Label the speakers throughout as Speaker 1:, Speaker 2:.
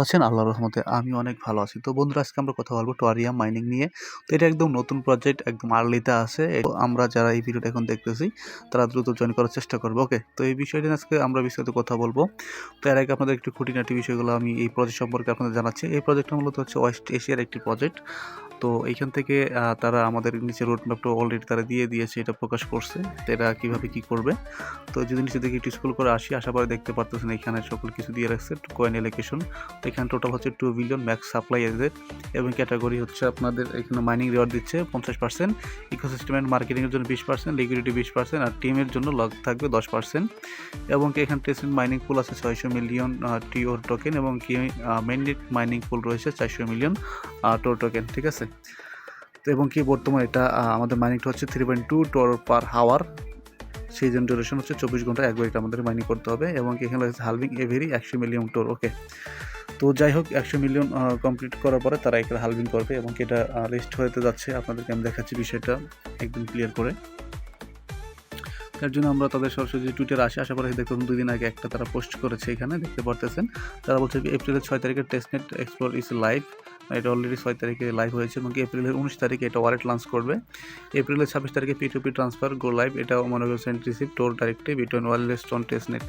Speaker 1: আছেন আল্লাহর রহমতে আমি অনেক ভালো আছি। তো বন্ধুরা আজকে আমরা কথা বলবো টোয়ারিয়াম মাইনিং নিয়ে। তো এটা একদম নতুন প্রজেক্ট, একদম আর্লিতে আছে। তো আমরা যারা এই ভিডিওটা এখন দেখতেছি তারা দ্রুত জয়েন করার চেষ্টা করবো। ওকে, তো এই বিষয়টা নিয়ে আজকে আমরা বিস্তারিত কথা বলবো। তো এর আগে আপনাদের একটু খুঁটিনাটি বিষয়গুলো আমি এই প্রজেক্ট সম্পর্কে আপনাদের জানাচ্ছি। এই প্রজেক্টটা মূলত হচ্ছে ওয়েস্ট এশিয়ার একটি প্রজেক্ট। তো এইখান থেকে তারা আমাদের নিচে রোড ম্যাপটা অলরেডি তারা দিয়ে দিয়েছে, এটা প্রকাশ করছে তো এরা কীভাবে কী করবে। তো যদি নিচে দেখে একটু স্ক্রল করে আসার পরে দেখতে পারতেছেন এখানে সকল কিছু দিয়ে রাখছে। কয়েন এলোকেশন, তো এখানে টোটাল হচ্ছে 2 বিলিয়ন ম্যাক্স সাপ্লাই এদের, এবং ক্যাটাগরি হচ্ছে আপনাদের এখানে মাইনিং রিওয়ার্ড দিচ্ছে 50%, ইকোসিস্টেম অ্যান্ড মার্কেটিংয়ের জন্য 20%, লিকুইডিটি 20%, আর টিমের জন্য লগ থাকবে 10%। এবং এখানে টেস্ট মাইনিং পুল আছে 600 মিলিয়ন টিওর টোকেন, এবং কি মেনডেট মাইনিং পুল রয়েছে 400 মিলিয়ন টোর টোকেন। ঠিক আছে, তো এবং কি বর্তমানে এটা আমাদের মাইনিংটা হচ্ছে 3.2 টোর পার হাওয়ার। সেই জন্য ডিউরেশন হচ্ছে 24 ঘন্টা, একবার এটা আমাদের মাইনিং করতে হবে। এবং এখানে রয়েছে হালভিং এভেরি 100 মিলিয়ন টোর। ওকে, তো যাই হোক 100 মিলিয়ন কমপ্লিট করার পরে তারা এখানে হালভিং করবে, এবং এটা লিস্ট হতে যাচ্ছে। আপনাদেরকে আমি দেখাচ্ছি বিষয়টা একদম ক্লিয়ার করে। তার জন্য আমরা তাদের সরাসরি টুইটারে আসার পরে দেখুন 2 দিন আগে একটা তারা পোস্ট করেছে, এখানে দেখতে পারতেছেন। তারা বলছে কি এপ্রিলের 6 তারিখে টেস্টনেট এক্সপ্লোর ইজ লাইভ। এটা অলরেডি 6 তারিখে লাইভ হয়েছে, এবং এপ্রিলের 19 তারিখে এটা ওয়ালেট লঞ্চ করবে। এপ্রিলের 26 তারিখে P2P ট্রান্সফার গো লাইভ, এটা মনে করছে সেন্ড রিসিভ টোর directly between wireless on testnet.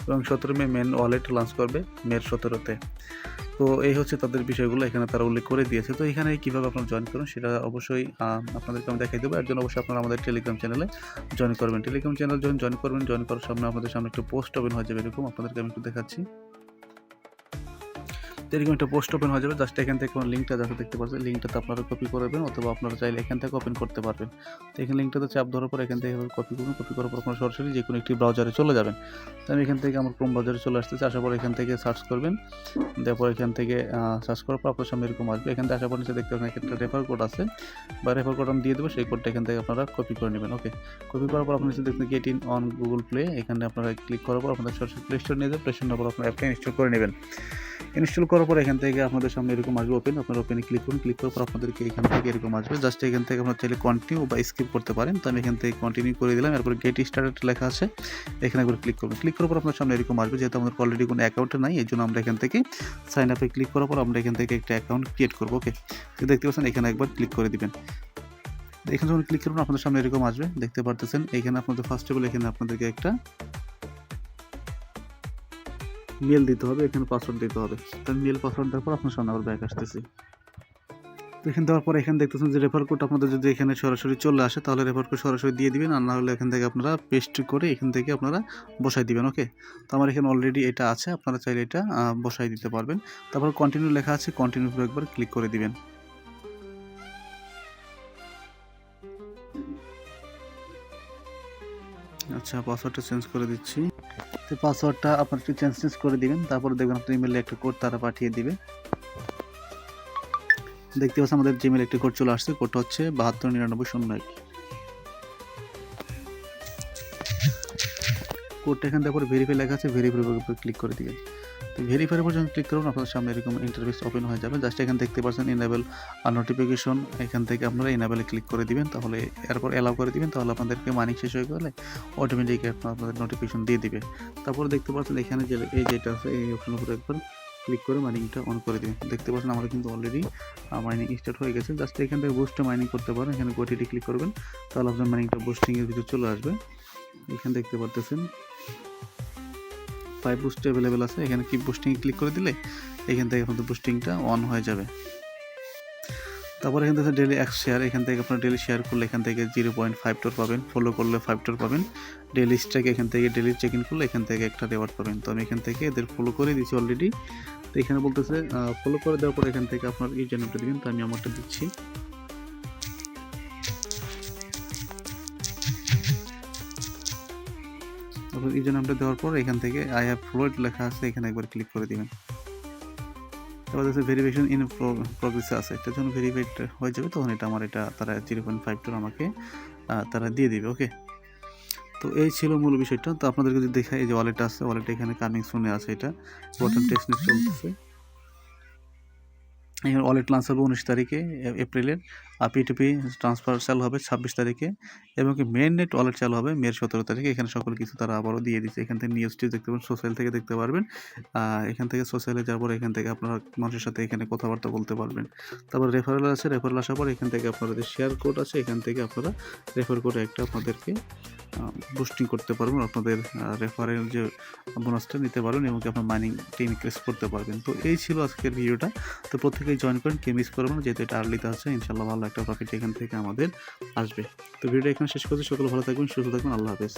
Speaker 1: এবং 17 মে মেন ওয়ালেট লঞ্চ করবে মের 17-তে। তো এই হচ্ছে তাদের বিষয়গুলো এখানে তারা উল্লেখ করে দিয়েছে। তো এখানে কীভাবে আপনারা জয়েন করুন সেটা অবশ্যই আপনাদেরকে আমি দেখাই দেবো। এর জন্য অবশ্যই আপনারা আমাদের টেলিগ্রাম চ্যানেলে জয়েন করবেন। টেলিগ্রাম চ্যানেল জয়েন করবেন, জয়েন করার সামনে আপনাদের সামনে একটা পোস্ট ওপেন হয়ে যাবে, এরকম আপনাদেরকে আমি একটু দেখাচ্ছি। এরকম একটা পোস্ট ওপেন হয়ে যাবে। জাস্ট এখান থেকে লিঙ্কটা যাতে দেখতে পাচ্ছেন, লিঙ্কটাতে আপনারা কপি করবেন, অথবা আপনারা চাইলে এখান থেকে ওপেন করতে পারবেন। তো এখানে লিঙ্কটাতে চাপ ধরার পর এখান থেকে কপি করবেন, কপি করার পর আপনারা সরাসরি যে কোনো একটি ব্রাউজারে চলে যাবেন। তো আমি এখান থেকে আমার ক্রোম ব্রাউজারে চলে আসতেছি, আসার পর এখান থেকে সার্চ করবেন। তারপর এখান থেকে সার্চ করার পর আপনার সামনে এরকম আসবে। এখান থেকে আসার পর নিচে দেখতে পাবেন একটা রেফার কোড আছে, বা রেফার কোড আমি দিয়ে দেবো, সেই কোডটা এখান থেকে আপনারা কপি করে নেবেন। ওকে, কপি করার পর আপনি নিচে দেখবেন get in on Google play, এখানে আপনারা ক্লিক করার পর আপনাদের সরাসরি প্লে স্টোর নিয়ে যাবেন। প্লে স্টোর নেওয়ার পর আপনার অ্যাপটা ইনস্টল করে নেবেন। ইনস্টল করার পর এখান থেকে আপনাদের সামনে এরকম আসবে ওপেন, আপনারা ওপেনে ক্লিক করুন। ক্লিক করার পর আপনাদেরকে এখান থেকে এরকম আসবে। জাস্ট এখান থেকে আপনারা চাইলে কন্টিনিউ বা স্কিপ করতে পারেন। তো আমি এখান থেকে কন্টিনিউ করে দিলাম। এরপর গেট স্টার্টেড লেখা আছে, এখানে একবার ক্লিক করবেন। ক্লিক করার পর আপনার সামনে এরকম আসবে। যেহেতু আমাদের অলরেডি কোনো অ্যাকাউন্ট নাই, এই জন্য আমরা এখান থেকে সাইন আপে ক্লিক করার পর আমরা এখান থেকে একটা অ্যাকাউন্ট ক্রিয়েট করবো। ওকে, তো দেখতে পাচ্ছেন এখানে একবার ক্লিক করে দিবেন। এখানে যখন ক্লিক করবেন আপনাদের সামনে এরকম আসবে, দেখতে পারতেছেন। এখানে আপনাদের ফার্স্ট অফ অল এখানে আপনাদেরকে একটা মেল দিতে হবে, এখানে পাসওয়ার্ড দিতে হবে। তার মেল পাসওয়ার্ড দেওয়ার পর আপনার সামনে আবার ব্যাক আসতেছি। তো এখানে দেওয়ার পর এখানে দেখতেছেন যে রেফার কোড আপনাদের যদি এখানে সরাসরি চলে আসে তাহলে রেফার কোড সরাসরি দিয়ে দিবেন, আর না হলে এখান থেকে আপনারা পেস্ট করে এখান থেকে আপনারা বসাই দিবেন। ওকে, তো আমার এখানে অলরেডি এটা আছে, আপনারা চাইলে এটা বসাই দিতে পারবেন। তারপর কন্টিনিউ লেখা আছে, কন্টিনিউ উপর একবার ক্লিক করে দিবেন। আচ্ছা, পাসওয়ার্ডটা চেঞ্জ করে দিচ্ছি। তো পাসওয়ার্ডটা আপনারা একটু চেঞ্জ করে দিবেন। তারপরে দেখবেন আপনার ইমেলে একটা কোড তারা পাঠিয়ে দিবে। দেখতে পাচ্ছেন আমাদের জিমেল একটি কোড চলে আসছে, কোডটা হচ্ছে 729901। কোডটা এখান থেকে ভেরিফাই লেখা আছে, ভেরিফাই উপর ক্লিক করে দিবেন। তো ভেরিফাইয়ের উপর যখন ক্লিক করবেন আপনাদের সামনে এরকম ইন্টারফেস ওপেন হয়ে যাবে। জাস্ট এখানে দেখতে পাচ্ছেন ইনেবল নোটিফিকেশন, এখান থেকে আপনারা ইনেবলে ক্লিক করে দিবেন। তাহলে এরপর অ্যালাউ করে দিবেন, তাহলে আপনাদেরকে মানি শেষ হয়ে গেলে অটোমেটিক আপনাদের নোটিফিকেশন দিয়ে দিবে। তারপরে দেখতে পাচ্ছেন এখানে যে এই যেটা আছে এই অপশনের উপর একবার ক্লিক করে মাইনিংটা অন করে দিবেন। দেখতে পাচ্ছেন আমাদের কিন্তু অলরেডি মাইনিং স্টার্ট হয়ে গেছে। জাস্ট এখান থেকে বুস্টে মাইনিং করতে পারেন, এখানে গোটিটি ক্লিক করবেন, তাহলে আপনার মাইনিংটা বুস্টিংয়ের ভিতরে চলে আসবে। এখানে দেখতে পারতেছেন 5 বুস্ট অ্যাভেলেবেল আছে, এখানে কি বুস্টিং ক্লিক করে দিলে এখান থেকে আপনাদের বুস্টিংটা অন হয়ে যাবে। তারপর এখান থেকে ডেলি এক্স শেয়ার, এখান থেকে আপনারা ডেলি শেয়ার করলে এখান থেকে 0.5 টোর পাবেন, ফলো করলে 5 টোর পাবেন। ডেলি স্ট্রাইক এখান থেকে ডেলি চেক ইন করলে এখান থেকে একটা রিওয়ার্ড পাবেন। তো আমি এখান থেকে এদের ফলো করে দিচ্ছি অলরেডি। তো এখানে বলতেছে ফলো করে দেওয়ার পর এখান থেকে আপনার ইউজার নেমটা দিবেন, তো আমি আমারটা দিচ্ছি। তারপর ইউজার নেমটা দেওয়ার পর এখান থেকে আই হ্যাভ ফলোড লেখা আছে, এখানে একবার ক্লিক করে দিবেন। তারপর দেখছে ভেরিফিকেশন ইন প্রগ্রেসে আছে, এটার জন্য ভেরিফাইড হয়ে যাবে, তখন এটা আমার এটা তারা 0.5 টোর আমাকে তারা দিয়ে দিবে। ওকে, তো এই ছিল মূল বিষয়টা। তো আপনাদেরকে যদি দেখাই, এই যে ওয়ালেট আছে, ওয়ালেট এখানে কামিং সুনে আছে, এটা বটন টেস্টনেট চলতেছে। এখানে ওয়ালেট লঞ্চ হবে 19 তারিখে এপ্রিলের। P2P ট্রান্সফার চালু হবে 26 তারিখে এবং কি মেইন নেট ওয়ালেট চালু হবে মের 17 তারিখে। এখানে সকল কিছু তারা আবারও দিয়ে দিচ্ছে। এখান থেকে নিউজটি দেখতে পাবেন, সোশ্যাল থেকে দেখতে পারবেন। এখান থেকে সোশ্যালে যাওয়ার পরে এখান থেকে আপনারা মানুষের সাথে এখানে কথাবার্তা বলতে পারবেন। তারপর রেফারেল আছে, রেফারেল আসার পর এখান থেকে আপনারা যে শেয়ার কোড আছে এখান থেকে আপনারা রেফার করে একটা আপনাদেরকে বুস্টিং করতে পারবেন, আপনাদের রেফারেল যে বোনাসটা নিতে পারবেন এবং কি আপনার মাইনিংটা ইনক্রিজ করতে পারবেন। তো এই ছিল আজকের ভিডিওটা। তো প্রত্যেকেই জয়েন করেন, কেউ মিস করবেন না, যেহেতু এটা আর্লিতে আছে। ইনশাল্লাহ ভালো একটা প্রফিট এখান থেকে আমাদের আসবে। তো ভিডিওটা এখানে শেষ করছি। সকলে ভালো থাকবেন, সুস্থ থাকবেন, আল্লাহ হাফেজ।